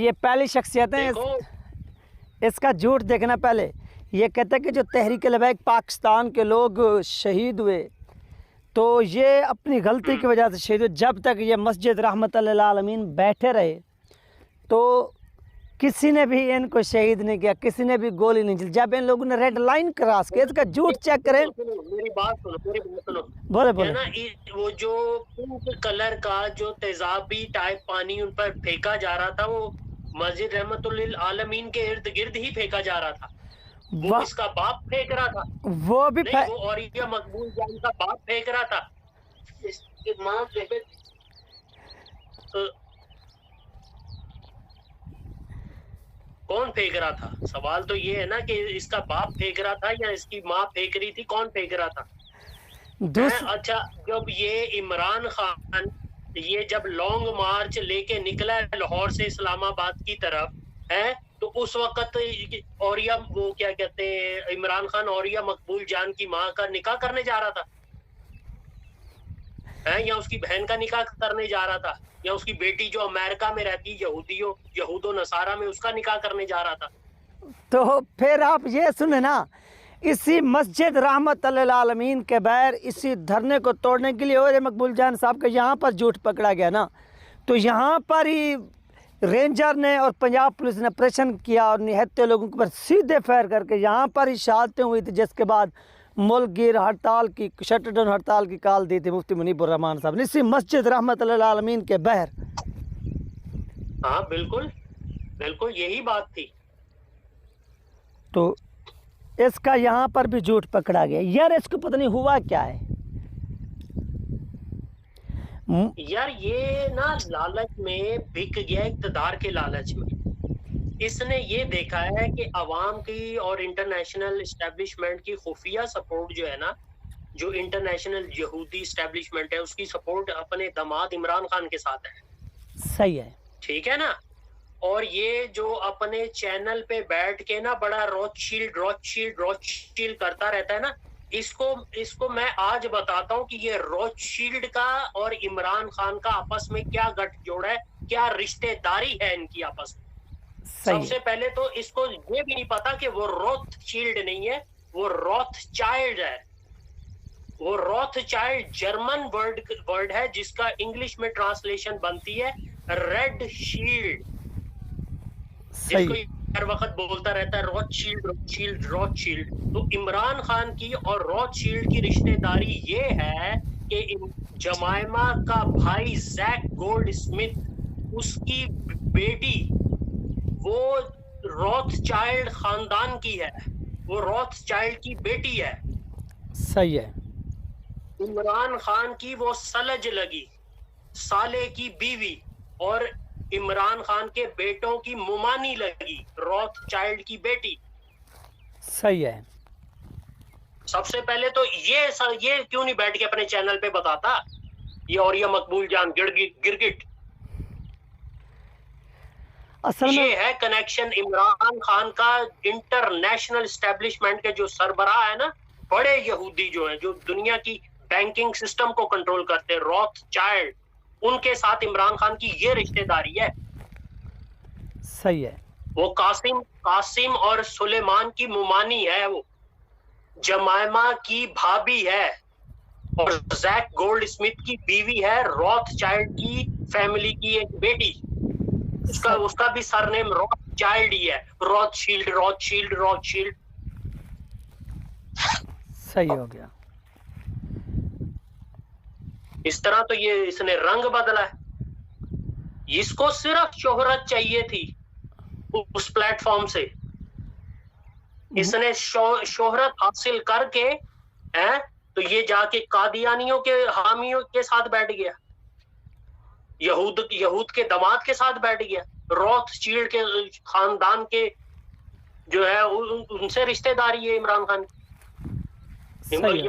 ये पहली शख्सियत है। इसका झूठ देखना। पहले ये कहते हैं कि जो तहरीक लबैक पाकिस्तान के लोग शहीद हुए तो ये अपनी गलती की वजह से शहीद हुए। जब तक ये मस्जिद रहमतुल लिल आलमीन बैठे रहे तो किसी ने भी इनको शहीद नहीं किया, किसी ने भी गोली नहीं चली। जब इन लोगों ने रेड लाइन क्रॉस किया, इसका झूठ चेक करें। मेरी बात सुनो। बोले बोले ना, वो जो पिंक कलर का जो तेजाबी टाइप पानी उन पर फेंका जा रहा था, वो मस्जिद रहमतुल लिल आलमीन के इर्द गिर्द ही फेंका जा रहा था। वो इसका बाप फेंक रहा था, वो भी वो औरिया मकबूल जान का बाप फेंक रहा था। इसकी माँ कौन फेंक रहा था? सवाल तो ये है ना कि इसका बाप फेंक रहा था या इसकी माँ फेंक रही थी, कौन फेंक रहा था? अच्छा, जब ये इमरान खान ये जब लॉन्ग मार्च लेके निकला है लाहौर से इस्लामाबाद की तरफ है, तो उस वक्त औरिया, वो क्या कहते हैं, इमरान खान औरिया मकबूल जान की माँ का निकाह करने जा रहा था है, या उसकी बहन का निकाह करने जा रहा था, या उसकी बेटी जो अमेरिका में रहती यहूदो नसारा में, उसका निकाह करने जा रहा था। तो फिर आप ये सुने ना, इसी मस्जिद रहमतुल लिल आलमीन के बैर इसी धरने को तोड़ने के लिए और मकबूल जान साहब का यहाँ पर झूठ पकड़ा गया ना, तो यहाँ पर ही रेंजर ने और पंजाब पुलिस ने ऑपरेशन किया और निहत्ते लोगों के ऊपर सीधे फायर करके यहाँ पर ही शहादतें हुई थी, जिसके बाद मुल्क गिर हड़ताल की, शटडाउन हड़ताल की कॉल दी थी मुफ्ती मुनीबुर रहमान साहब ने इसी मस्जिद रहमतुल लिल आलमीन के बहर। हाँ बिल्कुल बिल्कुल यही बात थी। तो इसका यहाँ पर भी झूठ पकड़ा गया। यार इसको पता नहीं हुआ क्या है यार, ये ना लालच में बिक गया, इक़्तिदार के लालच में। इसने ये देखा है कि अवाम की और इंटरनेशनल एस्टेब्लिशमेंट की खुफिया सपोर्ट जो है ना, जो इंटरनेशनल यहूदी एस्टेब्लिशमेंट है, उसकी सपोर्ट अपने दामाद इमरान खान के साथ है। सही है, ठीक है ना। और ये जो अपने चैनल पे बैठ के ना बड़ा रोथशील्ड करता रहता है ना, इसको मैं आज बताता हूँ कि ये रोथशील्ड का और इमरान खान का आपस में क्या गठजोड़ है, क्या रिश्तेदारी है इनकी आपस में। सबसे पहले तो इसको ये भी नहीं पता कि वो रोथशील्ड नहीं है, वो रोथचाइल्ड है। वो रोथचाइल्ड जर्मन वर्ड है जिसका इंग्लिश में ट्रांसलेशन बनती है रेड शील्ड, जिसको हर वक्त बोलता रहता है रोथशील्ड। तो इमरान खान की और रोथशील्ड की रिश्तेदारी ये है कि जमाइमा का भाई जैक गोल्ड स्मिथ, उसकी बेटी वो रोथचाइल्ड खानदान की है, वो रोथचाइल्ड की बेटी है। सही है। इमरान खान की वो सलज लगी, साले की बीवी, और इमरान खान के बेटों की मुमानी लगी, रोथचाइल्ड की बेटी। सही है। सबसे पहले तो ये क्यों नहीं बैठ के अपने चैनल पे बताता, ये औरिया मकबूल जान गिरगिट। असल में ये है कनेक्शन इमरान खान का इंटरनेशनल एस्टेब्लिशमेंट के जो सरबराह है ना, बड़े यहूदी जो है, जो दुनिया की बैंकिंग सिस्टम को कंट्रोल करते हैं, रोथचाइल्ड, उनके साथ इमरान खान की ये रिश्तेदारी है। सही है। वो कासिम और सुलेमान की मुमानी है, वो जमाइमा की भाभी है, और जैक गोल्ड स्मिथ की बीवी है, रोथचाइल्ड की फैमिली की एक बेटी। उसका भी सरनेम रोथचाइल्ड ही है, रोथशील्ड। सही हो गया। इस तरह तो ये इसने रंग बदला है। इसको सिर्फ शोहरत चाहिए थी उस प्लेटफॉर्म से। इसने शोहरत हासिल करके है तो ये जाके कादियानियों के हामियों के साथ बैठ गया, यहूद के दामाद के साथ बैठ गया, रोथशील्ड के खानदान के जो है उनसे रिश्तेदारी है इमरान खान की।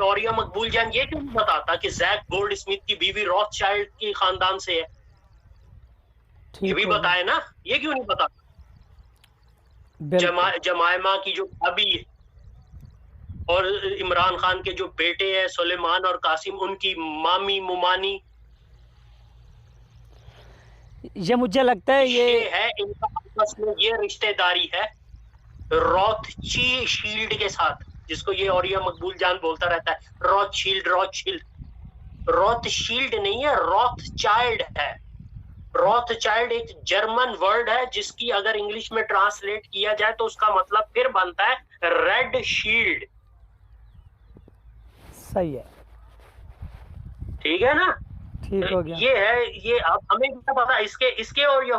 औरिया मकबूल जान ये क्यों नहीं बताता कि जैक गोल्ड स्मिथ की बीवी रोथचाइल्ड की खानदान से है? ये भी बताए ना, ये क्यों नहीं बताता? जमाइमा की जो भाभी है और इमरान खान के जो बेटे हैं सुलेमान और कासिम, उनकी मामी मुमानी। ये मुझे लगता है ये है इनका आपस में ये रिश्तेदारी है रॉथशील्ड के साथ, जिसको ये औरिया मकबूल जान बोलता रहता है, रॉथशील्ड रॉथशील्ड। रॉथशील्ड नहीं है, रॉथचाइल्ड है। रॉथचाइल्ड एक जर्मन वर्ड है जिसकी अगर इंग्लिश में ट्रांसलेट किया जाए तो उसका मतलब फिर बनता है रेड शील्ड। सही है, ठीक है ना? ठीक हो गया। ये है, ये अब हमें क्या पता, इसके और ये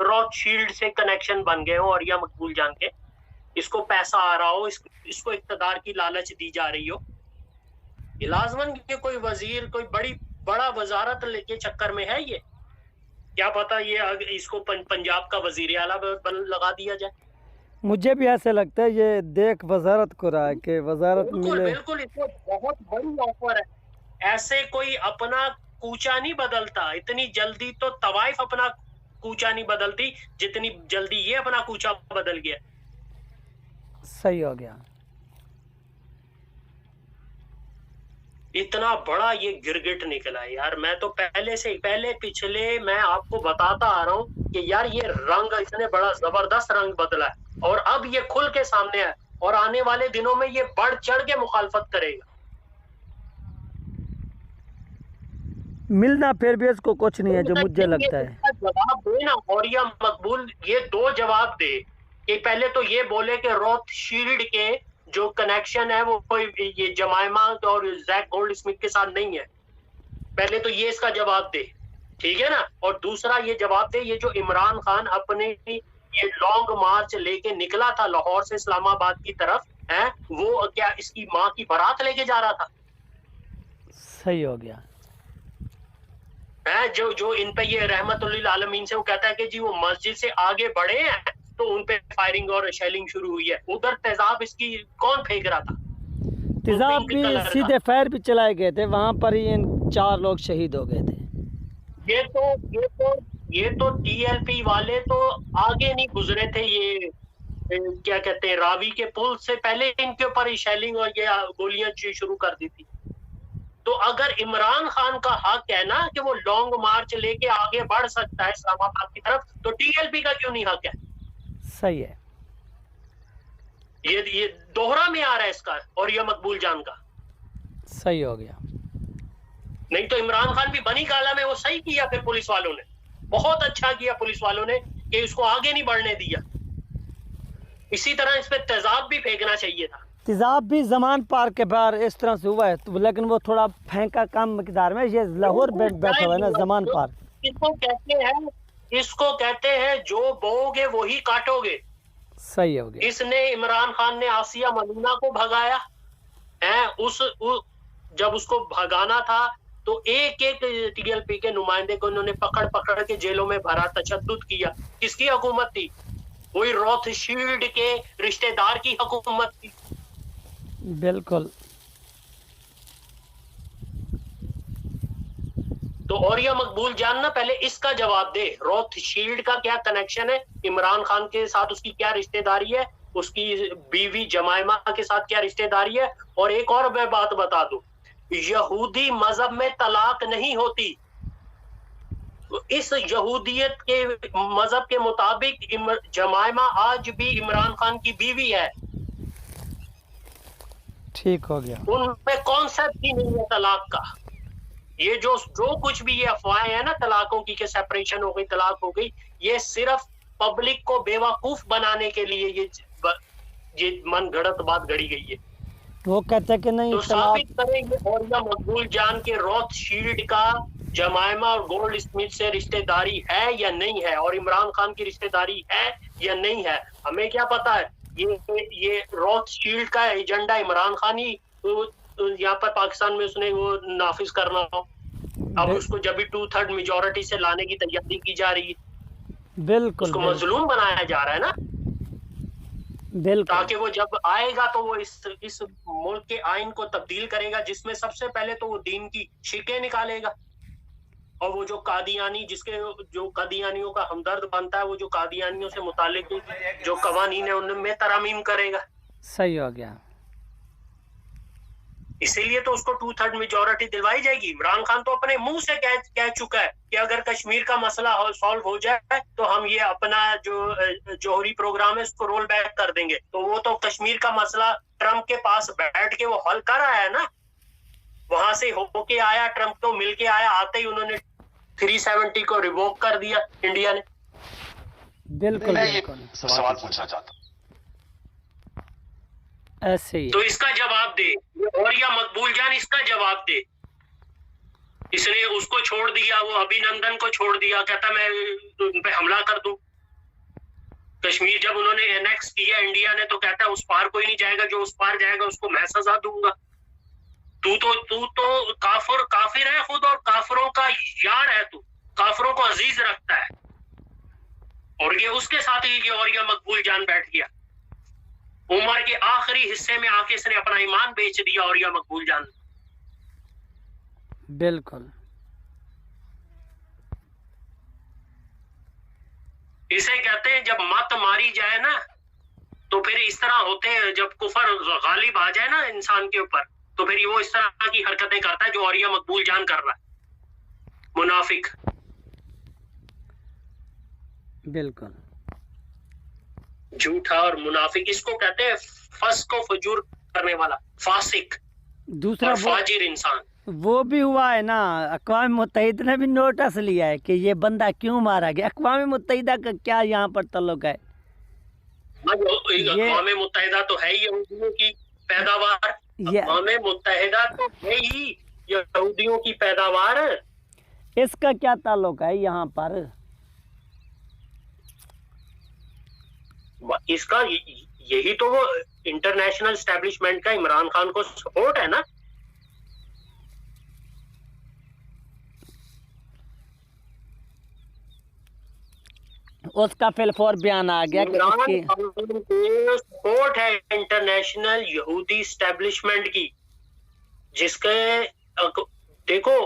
रॉथशील्ड से कनेक्शन बन गए हो और या मकबूल जान के, इसको पैसा आ रहा हो, इसको इक्तदार की लालच दी जा रही हो, लाजमन के कोई वजीर कोई बड़ा वजारत लेके चक्कर में है ये, क्या पता ये इसको पंजाब का वजीर आला लगा दिया जाए। मुझे भी ऐसे लगता है ये देख वजारत को रहा है कि वजारत बिल्कुल मिले। बिल्कुल, इसको बहुत बड़ी ऑफर है। ऐसे कोई अपना कूचा नहीं बदलता इतनी जल्दी, तो तवाइफ अपना कूचा नहीं बदलती जितनी जल्दी ये अपना कूचा बदल गया। सही हो गया। इतना बड़ा ये गिरगिट निकला है यार। मैं तो पिछले मैं आपको बताता आ रहा हूँ कि यार ये रंग इसने बड़ा जबरदस्त रंग बदला है और अब ये खुल के सामने है और आने वाले दिनों में ये बढ़ चढ़ के मुखालफत करेगा। मिलना फिर भी इसको कुछ नहीं है जो मुझे लगता है। जवाब दे ना औरिया मकबूल, ये दो जवाब दे कि पहले तो ये बोले कि रॉथशील्ड के जो कनेक्शन है वो कोई ये जमाइमा और जैक गोल्डस्मिथ के साथ नहीं है। पहले तो ये इसका जवाब दे, ठीक है ना? और दूसरा ये जवाब दे, ये जो इमरान खान अपने ये लॉन्ग मार्च लेके निकला था लाहौर से इस्लामाबाद की तरफ है, वो क्या इसकी माँ की बारात लेके जा रहा था? सही हो गया है जो इन पे ये रहमतुल्लिल आलमीन से वो कहता है कि जी वो मस्जिद से आगे बढ़े हैं तो उन पे फायरिंग और शेलिंग शुरू हुई है। उधर तेजाब इसकी कौन फेंक रहा था? तेजाब भी सीधे फायर भी चलाए गए थे, वहां पर ही 4 लोग शहीद हो गए थे। ये तो टीएलपी वाले तो आगे नहीं गुजरे थे, ये क्या कहते हैं रावी के पुल से पहले इनके ऊपर ही शेलिंग और ये गोलियां शुरू कर दी थी। तो अगर इमरान खान का हक है ना कि वो लॉन्ग मार्च लेके आगे बढ़ सकता है इस्लामाबाद की तरफ, तो टीएलपी का क्यों नहीं हक है? सही है, ये दोहरा में आ रहा है इसका और ये मकबूल जान का। सही हो गया। नहीं तो इमरान खान भी बनी काला में वो सही किया, फिर पुलिस वालों ने बहुत अच्छा किया, पुलिस वालों ने कि इसको आगे नहीं बढ़ने दिया। इसी तरह इस पे तेजाब भी फेंकना चाहिए था। तेजाब भी जमान पार्क के बाहर इस तरह से हुआ है तो, लेकिन वो थोड़ा फेंका कम मकदार में। ये लाहौर बैठा हुआ है ना जमान पार्क। इसको कहते हैं जो बोओगे वही काटोगे। सही हो गया। इसने इमरान खान ने आसिया मलीना को भगाया है, जब उसको भगाना था तो एक टीएलपी के नुमाइंदे को इन्होंने पकड़ के जेलों में भरा, तशद्दुद किया। किसकी हुकूमत थी? वही रॉथशील्ड के रिश्तेदार की हुकूमत थी। बिल्कुल। तो औरिया मकबूल जान ना पहले इसका जवाब दे, रॉथशील्ड का क्या कनेक्शन है इमरान खान के साथ, उसकी क्या रिश्तेदारी है, उसकी बीवी जमाइमा के साथ क्या रिश्तेदारी है। और एक और मैं बात बता दूं, यहूदी मजहब में तलाक नहीं होती। इस यहूदियत के मजहब के मुताबिक जमाइमा आज भी इमरान खान की बीवी है। ठीक हो गया। उनमें कॉन्सेप्ट ही नहीं है तलाक का। ये जो कुछ भी ये अफवाहें हैं ना तलाकों की कि सेपरेशन हो गई, तलाक हो गई, ये सिर्फ पब्लिक को बेवकूफ बनाने के लिए ये मन गढ़ंत बात गढ़ी गई है। वो कहते हैं कि नहीं तो साबित करेंगे औरिया मकबूल जान के रॉथशील्ड का जमाइमा और गोल्डस्मिथ से रिश्तेदारी है या नहीं है, और इमरान खान की रिश्तेदारी है या नहीं है। हमें क्या पता है, ये रॉथशील्ड का एजेंडा इमरान खान ही यहाँ पर पाकिस्तान में उसने वो नाफिज करना हो। अब उसको जब भी 2/3 मेजोरिटी से लाने की तैयारी की जा रही है। बिल्कुल उसको मजलूम बनाया जा रहा है ना, बिल्कुल, ताकि वो जब आएगा तो वो इस मुल्क के आइन को तब्दील करेगा, जिसमें सबसे पहले तो वो दीन की शिकें निकालेगा। और वो जो कादियानियों का हमदर्द बनता है, वो जो कादियानियों से मुतालिक जो कवानीन है उनमें तरमीम करेगा। सही हो गया। इसीलिए तो उसको 2/3 मेजोरिटी दिलवाई जाएगी। इमरान खान तो अपने मुंह से कह चुका है कि अगर कश्मीर का मसला सॉल्व हो जाए तो हम ये अपना जो जौहरी प्रोग्राम है उसको रोल बैक कर देंगे। तो वो तो कश्मीर का मसला ट्रम्प के पास बैठ के वो हल कर आया है ना, वहां से होके आया, ट्रम्प तो मिल के आया, आते ही उन्होंने 370 को रिवोक कर दिया इंडिया ने। बिल्कुल मैं ये बिल्कुल सवाल पूछना चाहता हूँ। ऐसे ही तो इसका जवाब दे, और या मकबूल जान इसका जवाब दे। इसने उसको छोड़ दिया, वो अभिनंदन को छोड़ दिया, कहता मैं उन पे हमला कर दूं। कश्मीर जब उन्होंने एनेक्स किया इंडिया ने तो कहता है उस पार कोई नहीं जाएगा, जो उस पार जाएगा उसको मैं सजा दूंगा। तू तो काफिर है खुद, और काफिरों का यार है तू, काफिरों को अजीज रखता है। और ये उसके साथ ही और या मकबूल जान बैठ गया। उम्र के आखिरी हिस्से में आके इसने अपना ईमान बेच दिया और या मकबूल जान। बिल्कुल इसे कहते हैं जब मत मारी जाए ना तो फिर इस तरह होते हैं, जब कुफर गालिब आ जाए ना इंसान के ऊपर तो फिर वो इस तरह की हरकतें करता है जो और या मकबूल जान कर रहा है, मुनाफिक। बिल्कुल झूठा और मुनाफिक, इसको कहते हैं फस्क को फजूर करने वाला, फासिक दूसरा और फाजिर इंसान। वो भी हुआ है ना, अक़वाम मुत्तहिदा ने भी नोटिस लिया है कि ये बंदा क्यों मारा गया। अक़वाम मुत्तहिदा का क्या यहाँ पर ताल्लुक है? अक़वाम मुत्तहिदा तो है ही यहूदियों की पैदावार, अक़वाम मुत्तहिदा तो है ही यहूदियों की पैदावार। इसका क्या ताल्लुक है यहाँ पर? इसका यही तो वो इंटरनेशनल एस्टेब्लिशमेंट का इमरान खान को सपोर्ट है ना। उसका फिलफोर बयान आ गया इमरान खान को सपोर्ट है इंटरनेशनल यहूदी एस्टेब्लिशमेंट की, जिसके देखो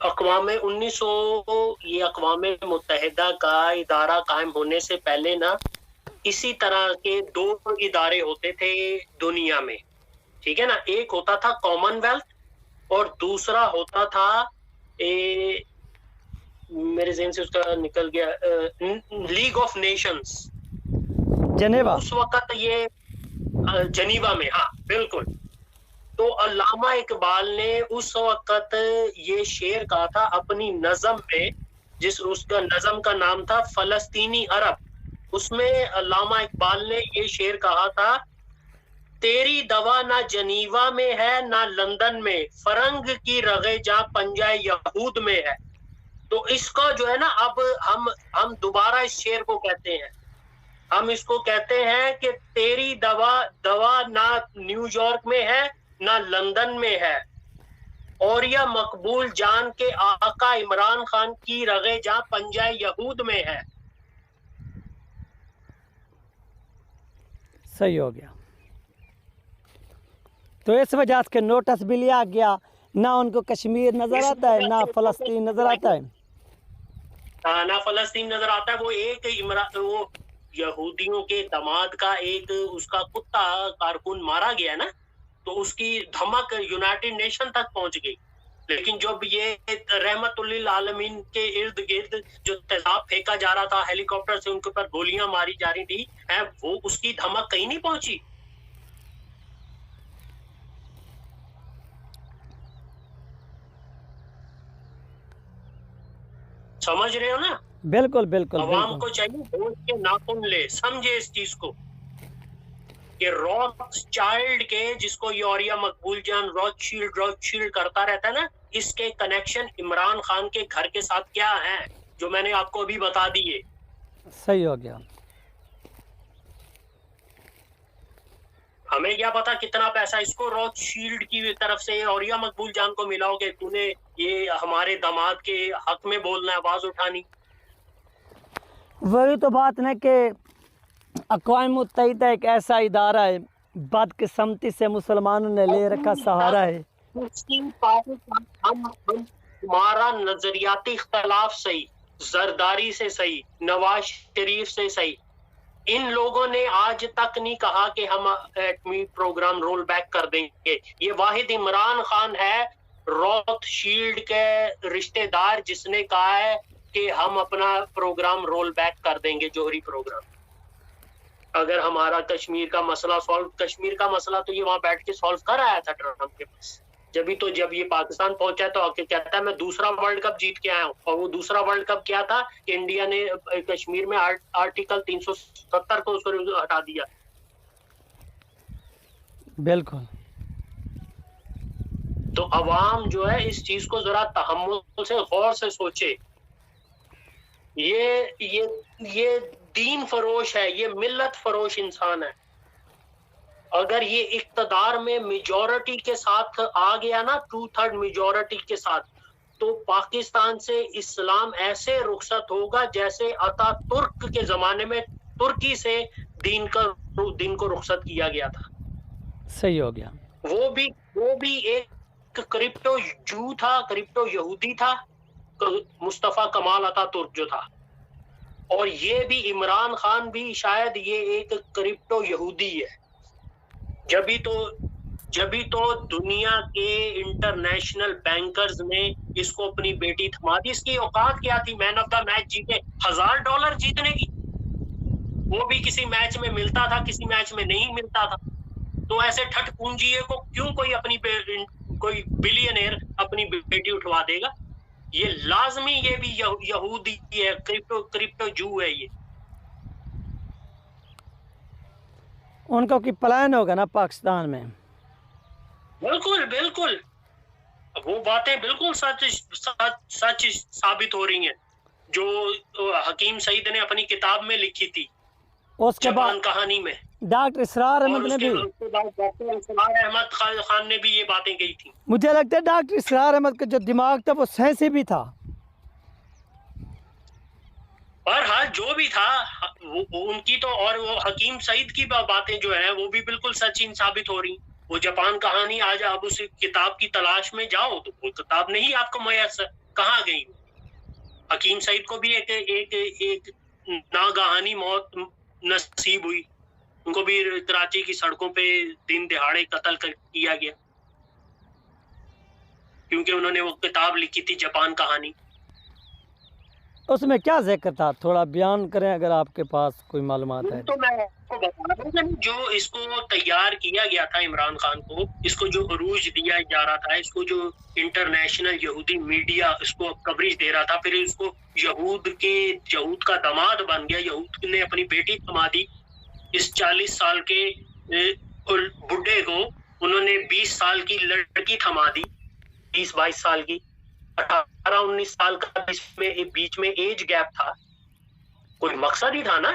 अक़वाम 1900 ये अक़वाम मुत्तहिदा का इदारा कायम होने से पहले ना इसी तरह के 2 इदारे होते थे दुनिया में, ठीक है ना। एक होता था कॉमनवेल्थ और दूसरा होता था मेरे ज़हन से उसका निकल गया, लीग ऑफ नेशंस, जनेवा। उस वक्त ये जनीवा में, हाँ बिल्कुल। तो अल्लामा इकबाल ने उस वक्त ये शेर कहा था अपनी नज़म में, उसका नज़म का नाम था फलस्तीनी अरब। उसमें अल्लामा इकबाल ने ये शेर कहा था, तेरी दवा ना जनीवा में है ना लंदन में, फरंग की रगे जा पंजाए यहूद में है। तो इसका जो है ना, अब हम दोबारा इस शेर को कहते हैं, हम इसको कहते हैं कि तेरी दवा ना न्यूयॉर्क में है ना लंदन में है, और यह मकबूल जान के आका इमरान खान की रगे जा पंजाए यहूद में है। सही हो गया। तो इस वजह से नोटिस भी लिया गया, ना उनको कश्मीर नजर आता है ना फलस्तीन नजर आता है, ना फलस्तीन नजर आता है। वो यहूदियों के दामाद का एक उसका कुत्ता कारकुन मारा गया ना, तो उसकी धमक यूनाइटेड नेशन तक पहुंच गई। लेकिन जब ये रहमतुल्लिल आलमीन के इर्द गिर्द जो तेजाब फेंका जा रहा था, हेलीकॉप्टर से उनके ऊपर गोलियां मारी जा रही थी, वो उसकी धमक कहीं नहीं पहुंची। समझ रहे हो ना? बिल्कुल बिल्कुल। अवाम को चाहिए होश के नाखून ले, समझे इस चीज को कि रॉथस्चाइल्ड के, जिसको योरिया मकबूल जान रॉथशील्ड करता रहता है ना, इसके कनेक्शन इमरान खान के घर के साथ क्या है, जो मैंने आपको अभी बता दिए। सही हो गया। हमें क्या पता कितना पैसा इसको रॉथशील्ड की तरफ से योरिया मकबूल जान को मिला हो कि तूने ये हमारे दामाद के हक में बोलना, आवाज उठानी। वही तो बात है कि अक़वाम मुत्तहिदा एक ऐसा इदारा है, बदकिस्मती से मुसलमानों ने ले रखा सहारा है। हमारा नजरियाती इख्तलाफ सही, जरदारी से सही, नवाज शरीफ से सही, इन लोगों ने आज तक नहीं कहा कि हम एटमी प्रोग्राम रोल बैक कर देंगे। ये वाहिद इमरान खान है, रॉथशील्ड के रिश्तेदार, जिसने कहा है कि हम अपना प्रोग्राम रोल बैक कर देंगे, जोहरी प्रोग्राम, अगर हमारा कश्मीर का मसला सॉल्व। कश्मीर का मसला तो ये वहां बैठ के सॉल्व कर आया था ट्रम्प के पास। जब ये पाकिस्तान पहुंचा तो आके कहता है मैं दूसरा वर्ल्ड कप जीत के आया हूँ। और वो दूसरा वर्ल्ड कप क्या था कि इंडिया ने कश्मीर में आर्टिकल 370 को उसको हटा दिया। बिल्कुल। तो अवाम जो है इस चीज को जरा तहम्मुल से गौर से सोचे। ये दीन फरोश है, ये मिल्लत फरोश इंसान है। अगर ये इक्तदार में मेजॉरिटी के साथ आ गया ना, 2/3 मेजॉरिटी के साथ, तो पाकिस्तान से इस्लाम ऐसे रुखसत होगा जैसे अतातुर्क के जमाने में तुर्की से दीन को रुखसत किया गया था। सही हो गया। वो भी एक क्रिप्टो जू था, क्रिप्टो यहूदी था, मुस्तफा कमाल अतातुर्क जो था। और ये भी इमरान खान भी शायद ये एक क्रिप्टो यहूदी है। जभी तो दुनिया के इंटरनेशनल बैंकर्स ने इसको अपनी बेटी थमा दी। इसकी औकात क्या थी? मैन ऑफ द मैच जीते, $1000 जीतने की। वो भी किसी मैच में मिलता था, किसी मैच में नहीं मिलता था। तो ऐसे ठठ पूंजिए को क्यों कोई बिलियनर अपनी बेटी उठवा देगा? ये लाजमी, ये भी यहूदी है, क्रिप्टो जू है ये। उनका कोई प्लान होगा ना पाकिस्तान में। बिल्कुल वो बातें बिल्कुल सच साबित हो रही हैं जो हकीम सईद ने अपनी किताब में लिखी थी, उसके बाद कहानी में। डॉक्टर इसरार अहमद ने भी, उसके बाद डॉक्टर इसरार अहमद खान ने भी ये बातें कही थी। मुझे लगता है डॉक्टर इसरार अहमद का जो दिमाग था वो साइंसी भी था। बहरहाल जो भी था वो उनकी तो, और वो हकीम सईद की बातें जो है वो भी बिल्कुल सच्ची साबित हो रही। वो जापान कहानी, आज आप उस किताब की तलाश में जाओ तो वो किताब नहीं आपको मैसर, कहाँ गई? हकीम सईद को भी एक नागहानी मौत नसीब हुई। उनको भी कराची की सड़कों पे दिन दिहाड़े कत्ल किया गया, क्योंकि उन्होंने वो किताब लिखी थी जापान कहानी। उसमें क्या जिक्र था, थोड़ा बयान करें अगर आपके पास कोई मालूमात है। तो मैं आपको बता रहा हूँ, जो इसको तैयार किया गया था इमरान खान को, इसको जो अरूज दिया जा रहा था, इसको जो इंटरनेशनल यहूदी मीडिया इसको कवरेज दे रहा था, फिर इसको यहूद का दामाद बन गया। यहूद ने अपनी बेटी थमा दी। इस 40 साल के बुढ़े को उन्होंने 20 साल की लड़की थमा दी, 20-22 साल की, 18-19 साल का बीच में एज गैप था। कोई मकसद ही था ना।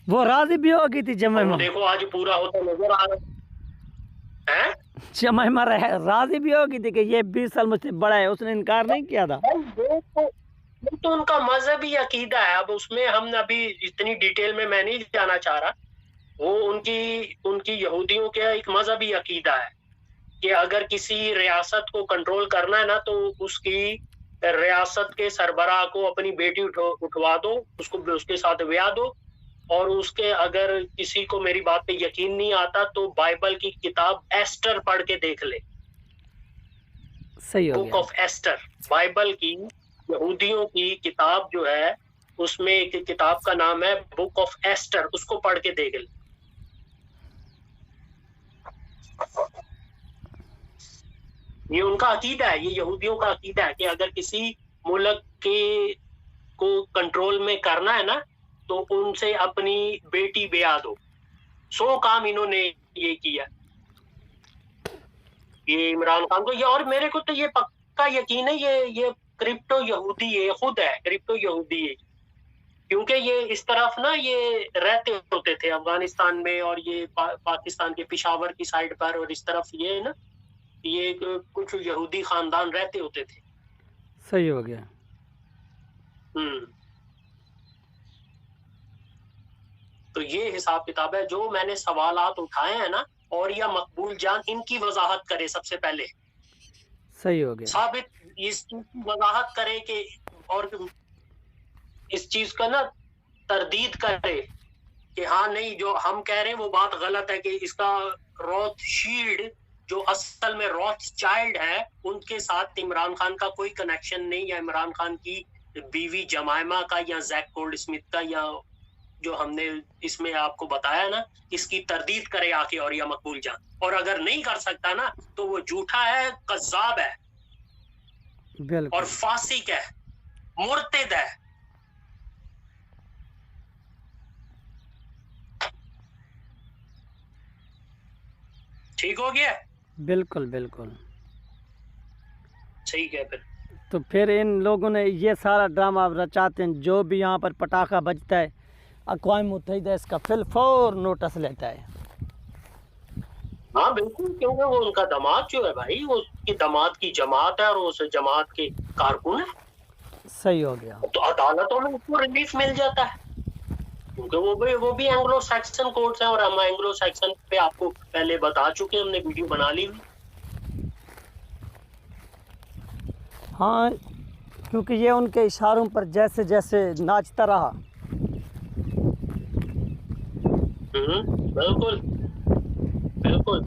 वो राजी भी हो गई थी जमा, देखो आज पूरा होता नजर आ रहा है। जमा राजी भी हो गई थी कि ये 20 साल मुझसे बड़ा है, उसने इनकार नहीं किया था। तो उनका मजहबी अकीदा है। अब उसमें हम अभी इतनी डिटेल में मैं नहीं जाना चाह रहा। वो उनकी यहूदियों का एक मजहबी अकीदा है कि अगर किसी रियासत को कंट्रोल करना है ना, तो उसकी रियासत के सरबराह को अपनी बेटी उठवा दो, उसके साथ ब्याह दो। और उसके, अगर किसी को मेरी बात पे यकीन नहीं आता तो बाइबल की किताब एस्टर पढ़ के देख ले। सही हो गया। बुक ऑफ एस्टर, बाइबल की यहूदियों की किताब जो है, उसमें एक किताब का नाम है बुक ऑफ एस्टर, उसको पढ़ के देख ले। ये उनका अकीदा है, ये यहूदियों का अकीदा है कि अगर किसी मुल्क को कंट्रोल में करना है ना, तो उनसे अपनी बेटी ब्याह दो। 100 काम इन्होंने ये किया, ये इमरान खान को। ये, और मेरे को तो ये पक्का यकीन है ये क्रिप्टो यहूदी है, खुद है क्रिप्टो यहूदी है। क्योंकि ये इस तरफ ना ये रहते होते थे अफगानिस्तान में, और ये पाकिस्तान के पिशावर की साइड पर, और इस तरफ ये ना ये कुछ यहूदी खानदान रहते होते थे। सही हो गया। तो ये हिसाब किताब है। जो मैंने सवालात उठाए हैं ना, और या मकबूल जान इनकी वजाहत करे सबसे पहले। सही हो गया। साबित इस चीज की वजाहत करे कि, और इस चीज का ना तरदीद करे कि हाँ नहीं, जो हम कह रहे हैं वो बात गलत है कि इसका रॉथशील्ड जो असल में रॉथस्चाइल्ड है उनके साथ इमरान खान का कोई कनेक्शन नहीं, या इमरान खान की बीवी जमाइमा का या जैक गोल्ड स्मिथ का, या जो हमने इसमें आपको बताया ना, इसकी तरदीद करे आके और या मकबूल जान। और अगर नहीं कर सकता ना तो वो झूठा है, कज़्ज़ाब है और बिल्कुल फासिक है, मुर्तिद है। ठीक हो गया? बिल्कुल बिल्कुल। ठीक है फिर। तो फिर इन लोगों ने ये सारा ड्रामा रचाते हैं, जो भी यहाँ पर पटाखा बजता है अक़वाम मुत्तहिदा इसका फिलफौर नोटिस लेता है। हाँ बिल्कुल, क्योंकि वो उनका दामाद जो है भाई, वो उसकी दामाद की जमात है और उस जमात के कारकुन है, सही हो गया। तो अदालतों में उसको रिलीफ मिल जाता है, क्योंकि वो भी एंग्लो सैक्सन कोर्ट्स है। और हम एंग्लो सैक्सन पे आपको पहले बता चुके हैं, हमने वीडियो बना ली हुई। हाँ, क्योंकि ये उनके इशारों पर जैसे जैसे नाचता रहा। बिल्कुल बिल्कुल।